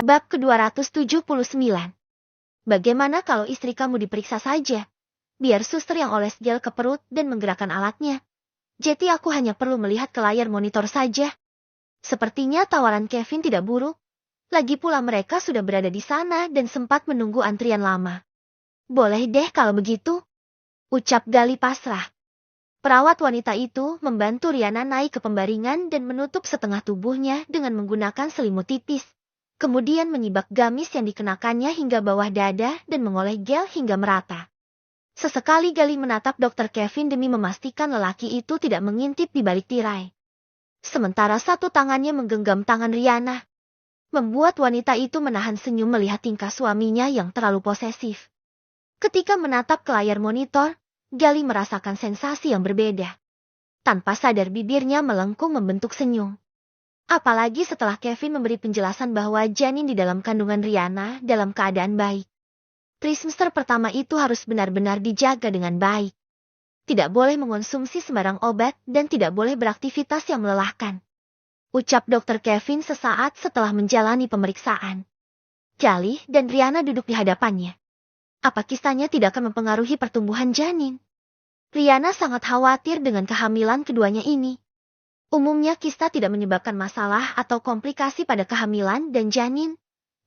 Bab ke-279. Bagaimana kalau istri kamu diperiksa saja? Biar suster yang oles gel ke perut dan menggerakkan alatnya. Jadi aku hanya perlu melihat ke layar monitor saja. Sepertinya tawaran Kevin tidak buruk. Lagi pula mereka sudah berada di sana dan sempat menunggu antrian lama. Boleh deh kalau begitu, ucap Gali pasrah. Perawat wanita itu membantu Riana naik ke pembaringan dan menutup setengah tubuhnya dengan menggunakan selimut tipis. Kemudian menyibak gamis yang dikenakannya hingga bawah dada dan mengoleh gel hingga merata. Sesekali Gali menatap Dr. Kevin demi memastikan lelaki itu tidak mengintip di balik tirai. Sementara satu tangannya menggenggam tangan Riana. Membuat wanita itu menahan senyum melihat tingkah suaminya yang terlalu posesif. Ketika menatap ke layar monitor, Gali merasakan sensasi yang berbeda. Tanpa sadar bibirnya melengkung membentuk senyum. Apalagi setelah Kevin memberi penjelasan bahwa janin di dalam kandungan Riana dalam keadaan baik. Trimester pertama itu harus benar-benar dijaga dengan baik. Tidak boleh mengonsumsi sembarang obat dan tidak boleh beraktivitas yang melelahkan. Ucap Dr. Kevin sesaat setelah menjalani pemeriksaan. Gali dan Riana duduk di hadapannya. Apa kisahnya tidak akan mempengaruhi pertumbuhan janin? Riana sangat khawatir dengan kehamilan keduanya ini. Umumnya kista tidak menyebabkan masalah atau komplikasi pada kehamilan dan janin.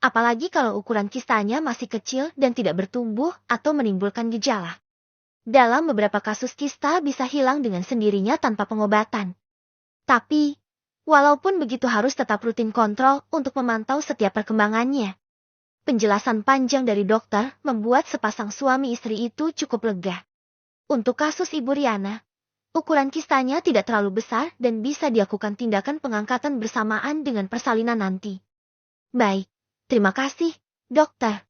Apalagi kalau ukuran kistanya masih kecil dan tidak bertumbuh atau menimbulkan gejala. Dalam beberapa kasus kista bisa hilang dengan sendirinya tanpa pengobatan. Tapi, walaupun begitu harus tetap rutin kontrol untuk memantau setiap perkembangannya. Penjelasan panjang dari dokter membuat sepasang suami istri itu cukup lega. Untuk kasus Ibu Riana, ukuran kistanya tidak terlalu besar dan bisa dilakukan tindakan pengangkatan bersamaan dengan persalinan nanti. Baik, terima kasih, dokter.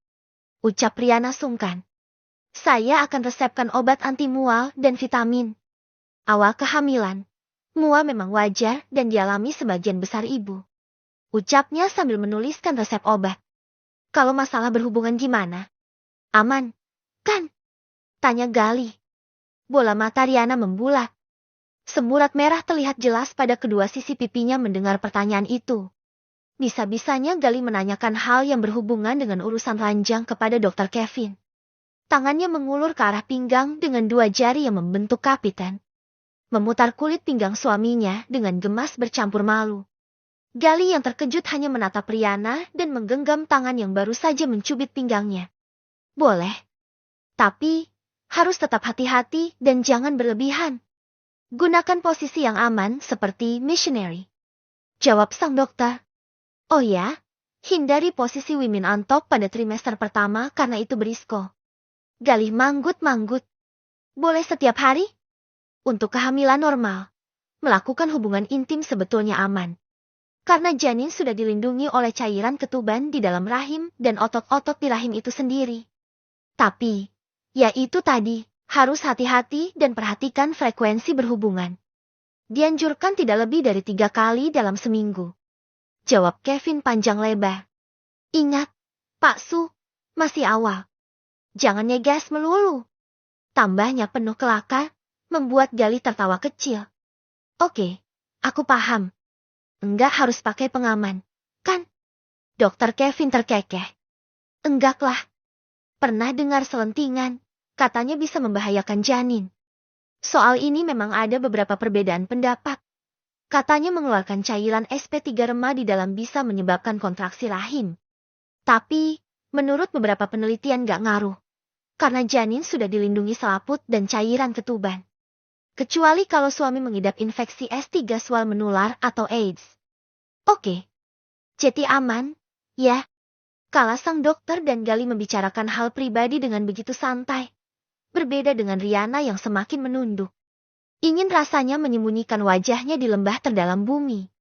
Ucap Riana sungkan. Saya akan resepkan obat anti mual dan vitamin. Awal kehamilan, mual memang wajar dan dialami sebagian besar ibu. Ucapnya sambil menuliskan resep obat. Kalau masalah berhubungan gimana? Aman, kan? Tanya Gali. Bola mata Riana membulat. Semburat merah terlihat jelas pada kedua sisi pipinya mendengar pertanyaan itu. Bisa-bisanya Gali menanyakan hal yang berhubungan dengan urusan ranjang kepada Dr. Kevin. Tangannya mengulur ke arah pinggang dengan dua jari yang membentuk kapitan. Memutar kulit pinggang suaminya dengan gemas bercampur malu. Gali yang terkejut hanya menatap Riana dan menggenggam tangan yang baru saja mencubit pinggangnya. Boleh. Tapi, harus tetap hati-hati dan jangan berlebihan. Gunakan posisi yang aman seperti missionary. Jawab sang dokter. Oh ya, hindari posisi women on top pada trimester pertama karena itu berisiko. Gali manggut-manggut. Boleh setiap hari? Untuk kehamilan normal, melakukan hubungan intim sebetulnya aman. Karena janin sudah dilindungi oleh cairan ketuban di dalam rahim dan otot-otot di rahim itu sendiri. Tapi, ya itu tadi. Harus hati-hati dan perhatikan frekuensi berhubungan. Dianjurkan tidak lebih dari 3 kali dalam seminggu. Jawab Kevin panjang lebar. Ingat, Pak Su, masih awal. Jangan ngegas melulu. Tambahnya penuh kelakar, membuat Gali tertawa kecil. Oke, aku paham. Enggak harus pakai pengaman, kan? Dokter Kevin terkekeh. Enggaklah. Pernah dengar selentingan? Katanya bisa membahayakan janin. Soal ini memang ada beberapa perbedaan pendapat. Katanya mengeluarkan cairan SP3 remah di dalam bisa menyebabkan kontraksi rahim. Tapi, menurut beberapa penelitian gak ngaruh. Karena janin sudah dilindungi selaput dan cairan ketuban. Kecuali kalau suami mengidap infeksi S3 seksual menular atau AIDS. Oke. Jadi aman, ya. Kala sang dokter dan Gali membicarakan hal pribadi dengan begitu santai. Berbeda dengan Riana yang semakin menunduk. Ingin rasanya menyembunyikan wajahnya di lembah terdalam bumi.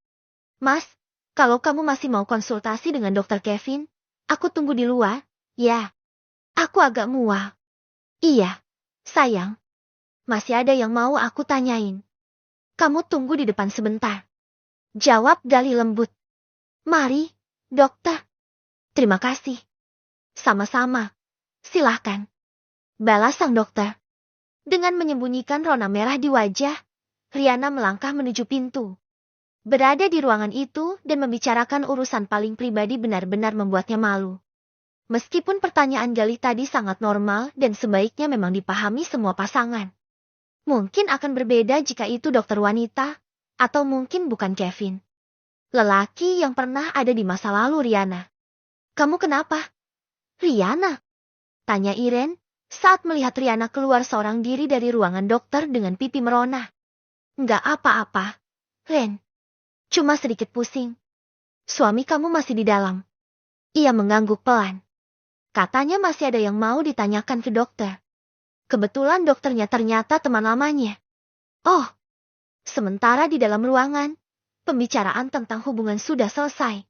Mas, kalau kamu masih mau konsultasi dengan Dr. Kevin, aku tunggu di luar, ya. Aku agak mual. Iya, sayang. Masih ada yang mau aku tanyain. Kamu tunggu di depan sebentar. Jawab Gali lembut. Mari, dokter. Terima kasih. Sama-sama. Silahkan. Balas sang dokter. Dengan menyembunyikan rona merah di wajah, Riana melangkah menuju pintu. Berada di ruangan itu dan membicarakan urusan paling pribadi benar-benar membuatnya malu. Meskipun pertanyaan Galih tadi sangat normal dan sebaiknya memang dipahami semua pasangan. Mungkin akan berbeda jika itu dokter wanita, atau mungkin bukan Kevin. Lelaki yang pernah ada di masa lalu Riana. Kamu kenapa? Riana? Tanya Irene, saat melihat Riana keluar seorang diri dari ruangan dokter dengan pipi merona. Enggak apa-apa, Ren. Cuma sedikit pusing. Suami kamu masih di dalam. Ia mengangguk pelan. Katanya masih ada yang mau ditanyakan ke dokter. Kebetulan dokternya ternyata teman lamanya. Oh, sementara di dalam ruangan, pembicaraan tentang hubungan sudah selesai.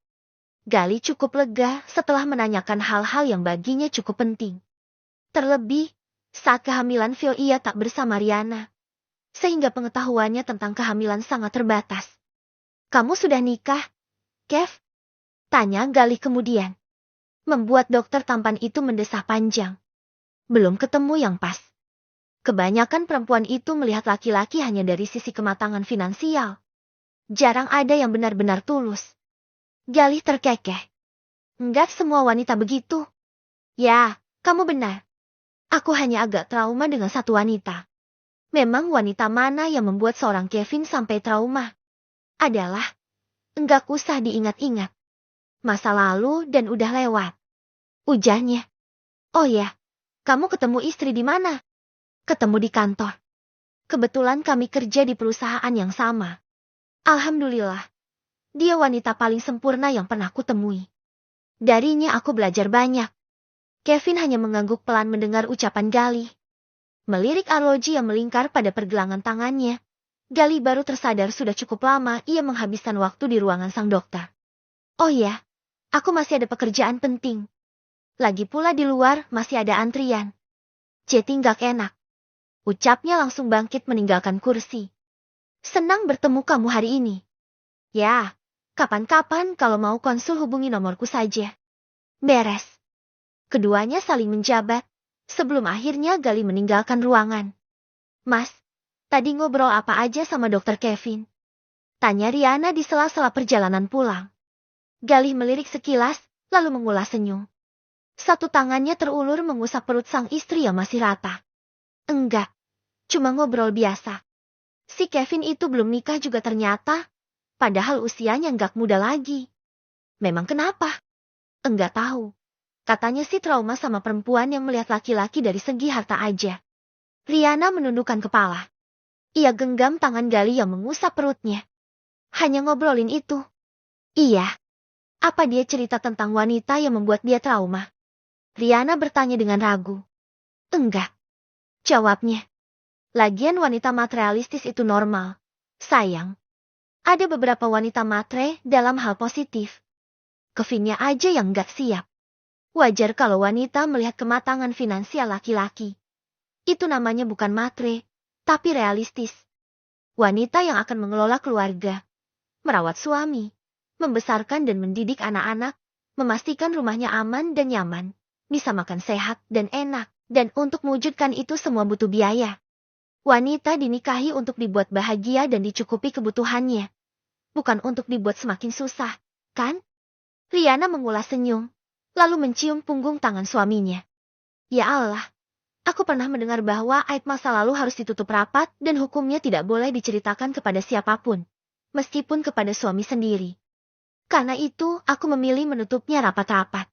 Galih cukup lega setelah menanyakan hal-hal yang baginya cukup penting. Terlebih, saat kehamilan Phil ia tak bersama Riana. Sehingga pengetahuannya tentang kehamilan sangat terbatas. Kamu sudah nikah, Kev? Tanya Galih kemudian. Membuat dokter tampan itu mendesah panjang. Belum ketemu yang pas. Kebanyakan perempuan itu melihat laki-laki hanya dari sisi kematangan finansial. Jarang ada yang benar-benar tulus. Galih terkekeh. Enggak semua wanita begitu. Ya, kamu benar. Aku hanya agak trauma dengan satu wanita. Memang wanita mana yang membuat seorang Kevin sampai trauma? Adalah, enggak usah diingat-ingat. Masa lalu dan udah lewat. Ujarnya. Oh ya, kamu ketemu istri di mana? Ketemu di kantor. Kebetulan kami kerja di perusahaan yang sama. Alhamdulillah, dia wanita paling sempurna yang pernah kutemui. Darinya aku belajar banyak. Kevin hanya mengangguk pelan mendengar ucapan Galih. Melirik arloji yang melingkar pada pergelangan tangannya, Galih baru tersadar sudah cukup lama ia menghabiskan waktu di ruangan sang dokter. Oh ya, aku masih ada pekerjaan penting. Lagi pula di luar masih ada antrian. Jadi nggak enak. Ucapnya langsung bangkit meninggalkan kursi. Senang bertemu kamu hari ini. Ya, kapan-kapan kalau mau konsul hubungi nomorku saja. Beres. Keduanya saling menjabat, sebelum akhirnya Galih meninggalkan ruangan. Mas, tadi ngobrol apa aja sama dokter Kevin? Tanya Riana di sela-sela perjalanan pulang. Galih melirik sekilas, lalu mengulas senyum. Satu tangannya terulur mengusap perut sang istri yang masih rata. Enggak, cuma ngobrol biasa. Si Kevin itu belum nikah juga ternyata, padahal usianya enggak muda lagi. Memang kenapa? Enggak tahu. Katanya sih trauma sama perempuan yang melihat laki-laki dari segi harta aja. Riana menundukkan kepala. Ia genggam tangan Galih yang mengusap perutnya. Hanya ngobrolin itu. Iya. Apa dia cerita tentang wanita yang membuat dia trauma? Riana bertanya dengan ragu. Enggak. Jawabnya. Lagian wanita materialistis itu normal. Sayang. Ada beberapa wanita matre dalam hal positif. Kevinnya aja yang enggak siap. Wajar kalau wanita melihat kematangan finansial laki-laki. Itu namanya bukan matre, tapi realistis. Wanita yang akan mengelola keluarga, merawat suami, membesarkan dan mendidik anak-anak, memastikan rumahnya aman dan nyaman, bisa makan sehat dan enak, dan untuk mewujudkan itu semua butuh biaya. Wanita dinikahi untuk dibuat bahagia dan dicukupi kebutuhannya, bukan untuk dibuat semakin susah, kan? Riana mengulas senyum, lalu mencium punggung tangan suaminya. Ya Allah, aku pernah mendengar bahwa aib masa lalu harus ditutup rapat dan hukumnya tidak boleh diceritakan kepada siapapun, meskipun kepada suami sendiri. Karena itu, aku memilih menutupnya rapat-rapat.